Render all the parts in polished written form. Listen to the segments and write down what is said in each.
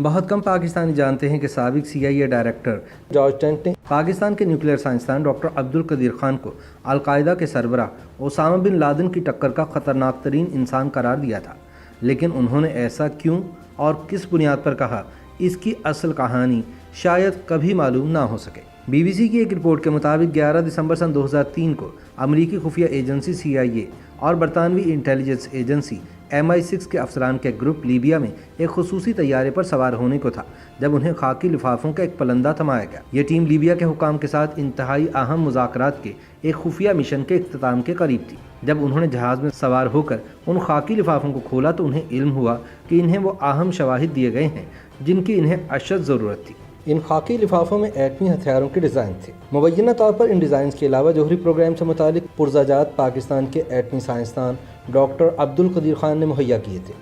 بہت کم پاکستانی جانتے ہیں کہ سابق CIA ڈائریکٹر جارج ٹینٹ نے پاکستان کے نیوکلیئر سائنسدان ڈاکٹر عبدالقدیر خان کو القاعدہ کے سربراہ اسامہ بن لادن کی ٹکر کا خطرناک ترین انسان قرار دیا تھا، لیکن انہوں نے ایسا کیوں اور کس بنیاد پر کہا، اس کی اصل کہانی شاید کبھی معلوم نہ ہو سکے۔ BBC کی ایک رپورٹ کے مطابق 11 دسمبر سن 2003 کو امریکی خفیہ ایجنسی CIA اور برطانوی انٹیلیجنس ایجنسی MI6 کے افسران کا گروپ لیبیا میں ایک خصوصی طیارے پر سوار ہونے کو تھا جب انہیں خاکی لفافوں کا ایک پلندہ تھمایا گیا۔ یہ ٹیم لیبیا کے حکام کے ساتھ انتہائی اہم مذاکرات کے ایک خفیہ مشن کے اختتام کے قریب تھی۔ جب انہوں نے جہاز میں سوار ہو کر ان خاکی لفافوں کو کھولا تو انہیں علم ہوا کہ انہیں وہ اہم شواہد دیے گئے ہیں جن کی انہیں اشد ضرورت تھی۔ ان خاکی لفافوں میں ایٹمی ہتھیاروں کے ڈیزائن تھے۔ مبینہ طور پر ان ڈیزائنز کے علاوہ جوہری پروگرام سے متعلق پرزہ جات پاکستان کے ایٹمی سائنسدان ڈاکٹر عبدالقدیر خان نے مہیا کیے تھے۔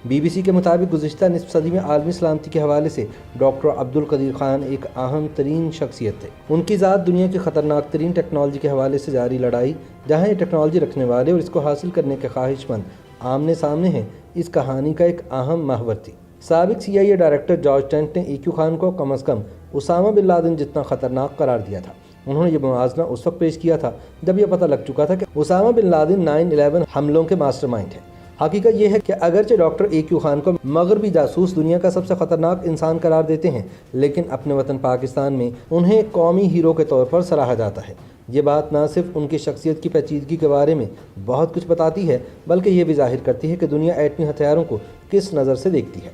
BBC کے مطابق گزشتہ نصف صدی میں عالمی سلامتی کے حوالے سے ڈاکٹر عبدالقدیر خان ایک اہم ترین شخصیت تھے۔ ان کی ذات دنیا کی خطرناک ترین ٹیکنالوجی کے حوالے سے جاری لڑائی، جہاں یہ ٹیکنالوجی رکھنے والے اور اس کو حاصل کرنے کے خواہش مند آمنے سامنے ہیں، اس کہانی کا ایک اہم محور تھی۔ سابق CIA ڈائریکٹر جارج ٹینٹ نے EQ خان کو کم از کم اسامہ بن لادن جتنا خطرناک قرار دیا تھا۔ انہوں نے یہ موازنہ اس وقت پیش کیا تھا جب یہ پتہ لگ چکا تھا کہ اسامہ بن لادن 9/11 حملوں کے ماسٹر مائنڈ ہیں۔ حقیقت یہ ہے کہ اگرچہ ڈاکٹر EQ خان کو مغربی جاسوس دنیا کا سب سے خطرناک انسان قرار دیتے ہیں، لیکن اپنے وطن پاکستان میں انہیں قومی ہیرو کے طور پر سراہا جاتا ہے۔ یہ بات نہ صرف ان کی شخصیت کی پیچیدگی کے بارے میں بہت کچھ بتاتی ہے، بلکہ یہ بھی ظاہر کرتی ہے کہ دنیا ایٹمی ہتھیاروں کو کس نظر سے دیکھتی ہے۔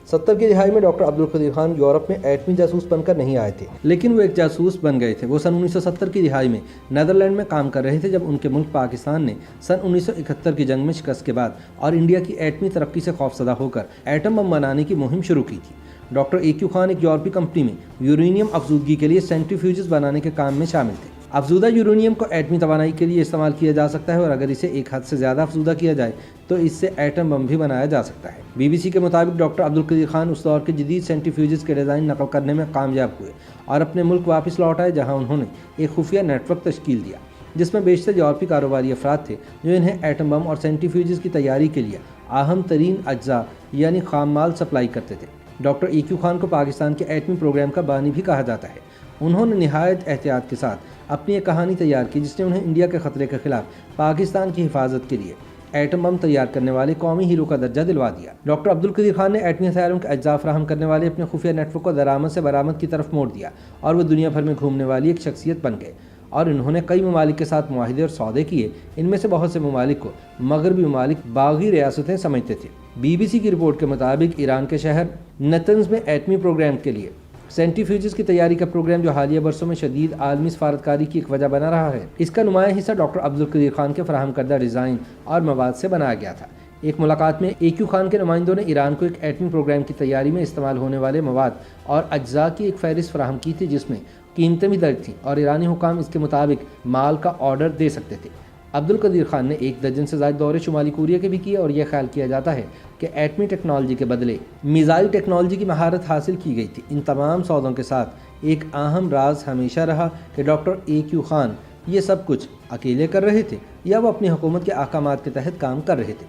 70 کی دہائی میں ڈاکٹر عبدالقدیر خان یورپ میں ایٹمی جاسوس بن کر نہیں آئے تھے، لیکن وہ ایک جاسوس بن گئے تھے۔ وہ سن 1970 کی دہائی میں نیدرلینڈ میں کام کر رہے تھے جب ان کے ملک پاکستان نے سن 1971 کی جنگ میں شکست کے بعد اور انڈیا کی ایٹمی ترقی سے خوفزدہ ہو کر ایٹم بم بنانے کی مہم شروع کی تھی۔ ڈاکٹر EQ خان ایک یورپی کمپنی میں یورینیم افزودگی کے لیے سینٹریفیوجز بنانے کے کام میں شامل تھے۔ افزودہ یورینیم کو ایٹمی توانائی کے لیے استعمال کیا جا سکتا ہے اور اگر اسے ایک حد سے زیادہ افزودہ کیا جائے تو اس سے ایٹم بم بھی بنایا جا سکتا ہے۔ BBC کے مطابق ڈاکٹر عبدالقدیر خان اس دور کے جدید سینٹریفیوجز کے ڈیزائن نقل کرنے میں کامیاب ہوئے اور اپنے ملک واپس لوٹ آئے، جہاں انہوں نے ایک خفیہ نیٹ ورک تشکیل دیا جس میں بیشتر یورپی کاروباری افراد تھے جو انہیں ایٹم بم اور سینٹریفیوجز کی تیاری کے لیے اہم ترین اجزاء یعنی خام مال سپلائی کرتے تھے۔ ڈاکٹر EQ خان کو پاکستان کے ایٹمی پروگرام کا بانی بھی کہا جاتا ہے۔ انہوں نے نہایت احتیاط کے ساتھ اپنی ایک کہانی تیار کی جس نے انہیں انڈیا کے خطرے کے خلاف پاکستان کی حفاظت کے لیے ایٹم بم تیار کرنے والے قومی ہیرو کا درجہ دلوا دیا۔ ڈاکٹر عبدالقدیر خان نے ایٹمی ہتھیاروں کے اجزاء فراہم کرنے والے اپنے خفیہ نیٹ ورک کو درآمد سے برآمد کی طرف موڑ دیا اور وہ دنیا بھر میں گھومنے والی ایک شخصیت بن گئے اور انہوں نے کئی ممالک کے ساتھ معاہدے اور سودے کیے۔ ان میں سے بہت سے ممالک کو مغربی ممالک باغی ریاستیں سمجھتے تھے۔ BBC کی رپورٹ کے مطابق ایران کے شہر نتنز میں ایٹمی پروگرام کے لیے سینٹریفیوجز کی تیاری کا پروگرام، جو حالیہ برسوں میں شدید عالمی سفارتکاری کی ایک وجہ بنا رہا ہے، اس کا نمایاں حصہ ڈاکٹر عبدالقدیر خان کے فراہم کردہ ڈیزائن اور مواد سے بنایا گیا تھا۔ ایک ملاقات میں EQ خان کے نمائندوں نے ایران کو ایک ایٹمی پروگرام کی تیاری میں استعمال ہونے والے مواد اور اجزاء کی ایک فہرست فراہم کی تھی جس میں قیمتیں بھی درج تھیں اور ایرانی حکام اس کے مطابق مال کا آرڈر دے سکتے تھے۔ عبدالقدیر خان نے 1 درجن سے زائد دورے شمالی کوریا کے بھی کیے اور یہ خیال کیا جاتا ہے کہ ایٹمی ٹیکنالوجی کے بدلے میزائل ٹیکنالوجی کی مہارت حاصل کی گئی تھی۔ ان تمام سودوں کے ساتھ ایک اہم راز ہمیشہ رہا کہ ڈاکٹر EQ خان یہ سب کچھ اکیلے کر رہے تھے یا وہ اپنی حکومت کے احکامات کے تحت کام کر رہے تھے،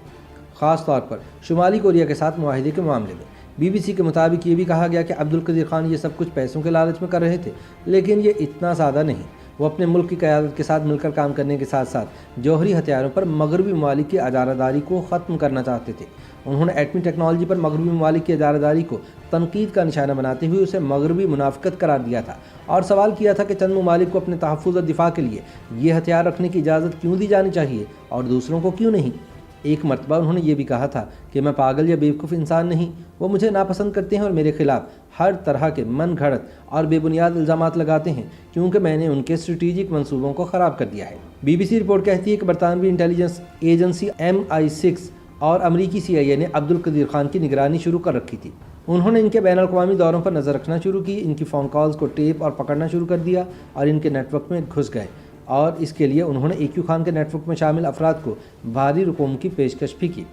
خاص طور پر شمالی کوریا کے ساتھ معاہدے کے معاملے میں۔ BBC کے مطابق یہ بھی کہا گیا کہ عبدالقدیر خان یہ سب کچھ پیسوں کے لالچ میں کر رہے تھے، لیکن یہ اتنا سادہ نہیں۔ وہ اپنے ملک کی قیادت کے ساتھ مل کر کام کرنے کے ساتھ ساتھ جوہری ہتھیاروں پر مغربی ممالک کی اجارہ داری کو ختم کرنا چاہتے تھے۔ انہوں نے ایٹمی ٹیکنالوجی پر مغربی ممالک کی اجارہ داری کو تنقید کا نشانہ بناتے ہوئے اسے مغربی منافقت قرار دیا تھا اور سوال کیا تھا کہ چند ممالک کو اپنے تحفظ اور دفاع کے لیے یہ ہتھیار رکھنے کی اجازت کیوں دی جانی چاہیے اور دوسروں کو کیوں نہیں۔ ایک مرتبہ انہوں نے یہ بھی کہا تھا کہ میں پاگل یا بیوقوف انسان نہیں، وہ مجھے ناپسند کرتے ہیں اور میرے خلاف ہر طرح کے من گھڑت اور بے بنیاد الزامات لگاتے ہیں کیونکہ میں نے ان کے اسٹریٹجک منصوبوں کو خراب کر دیا ہے۔ BBC رپورٹ کہتی ہے کہ برطانوی انٹیلیجنس ایجنسی MI6 اور امریکی CIA نے عبدالقدیر خان کی نگرانی شروع کر رکھی تھی۔ انہوں نے ان کے بین الاقوامی دوروں پر نظر رکھنا شروع کی، ان کی فون کالز کو ٹیپ اور پکڑنا شروع کر دیا اور ان کے نیٹ ورک میں گھس گئے اور اس کے لیے انہوں نے EQ خان کے نیٹ ورک میں شامل افراد کو بھاری رقوم کی پیشکش بھی کی۔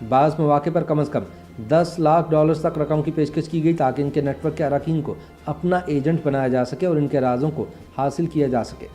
بعض مواقع پر کم از کم $10 لاکھ تک رقم کی پیشکش کی گئی تاکہ ان کے نیٹ ورک کے اراکین کو اپنا ایجنٹ بنایا جا سکے اور ان کے رازوں کو حاصل کیا جا سکے۔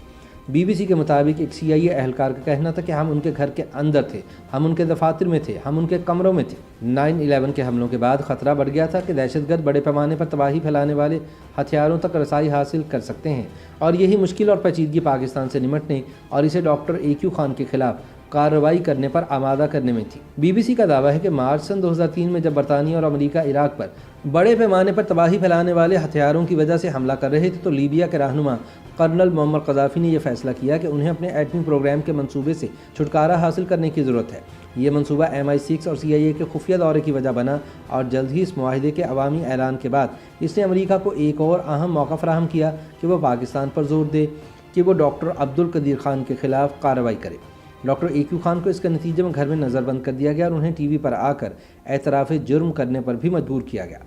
BBC کے مطابق ایک CIA اہلکار کا کہنا تھا کہ ہم ان کے گھر کے اندر تھے، ہم ان کے دفاتر میں تھے، ہم ان کے کمروں میں تھے۔ 9/11 کے حملوں کے بعد خطرہ بڑھ گیا تھا کہ دہشت گرد بڑے پیمانے پر تباہی پھیلانے والے ہتھیاروں تک رسائی حاصل کر سکتے ہیں، اور یہی مشکل اور پیچیدگی پاکستان سے نمٹنے اور اسے ڈاکٹر AQ خان کے خلاف کارروائی کرنے پر آمادہ کرنے میں تھی۔ BBC کا دعویٰ ہے کہ مارچ سن 2003 میں جب برطانیہ اور امریکہ عراق پر بڑے پیمانے پر تباہی پھیلانے والے ہتھیاروں کی وجہ سے حملہ کر رہے تھے تو لیبیا کے رہنما کرنل معمر قذافی نے یہ فیصلہ کیا کہ انہیں اپنے ایٹمی پروگرام کے منصوبے سے چھٹکارا حاصل کرنے کی ضرورت ہے۔ یہ منصوبہ MI6 اور CIA کے خفیہ دورے کی وجہ بنا، اور جلد ہی اس معاہدے کے عوامی اعلان کے بعد اس نے امریکہ کو ایک اور اہم موقع فراہم کیا کہ وہ پاکستان پر زور دے کہ وہ ڈاکٹر عبدالقدیر خان کے خلاف کارروائی کرے۔ ڈاکٹر AQ خان کو اس کے نتیجے میں گھر میں نظر بند کر دیا گیا اور انہیں TV پر آ کر اعتراف جرم کرنے پر بھی مجبور کیا گیا۔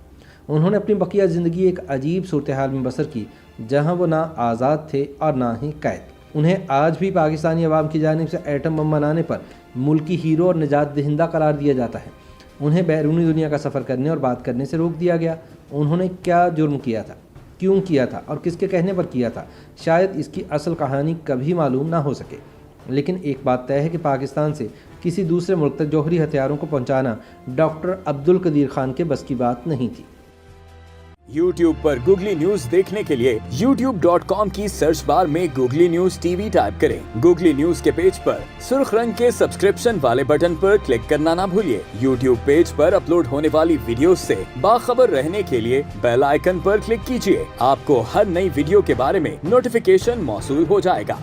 انہوں نے اپنی بقیہ زندگی ایک عجیب صورتحال میں بسر کی جہاں وہ نہ آزاد تھے اور نہ ہی قید۔ انہیں آج بھی پاکستانی عوام کی جانب سے ایٹم بم بنانے پر ملکی ہیرو اور نجات دہندہ قرار دیا جاتا ہے۔ انہیں بیرونی دنیا کا سفر کرنے اور بات کرنے سے روک دیا گیا۔ انہوں نے کیا جرم کیا تھا، کیوں کیا تھا اور کس کے کہنے پر کیا تھا، شاید اس کی اصل کہانی کبھی معلوم نہ ہو سکے، لیکن ایک بات طے ہے کہ پاکستان سے کسی دوسرے ملک تک جوہری ہتھیاروں کو پہنچانا ڈاکٹر عبدالقدیر خان کے بس کی بات نہیں تھی۔ YouTube پر گوگلی نیوز دیکھنے کے لیے youtube.com کی سرچ بار میں گوگلی نیوز TV ٹائپ کریں۔ گوگلی نیوز کے پیج پر سرخ رنگ کے سبسکرپشن والے بٹن پر کلک کرنا نہ بھولیے۔ YouTube پیج پر اپلوڈ ہونے والی ویڈیوز سے باخبر رہنے کے لیے بیل آئیکن پر کلک کیجیے۔ آپ کو ہر نئی ویڈیو کے بارے میں نوٹیفیکیشن موصول ہو جائے گا۔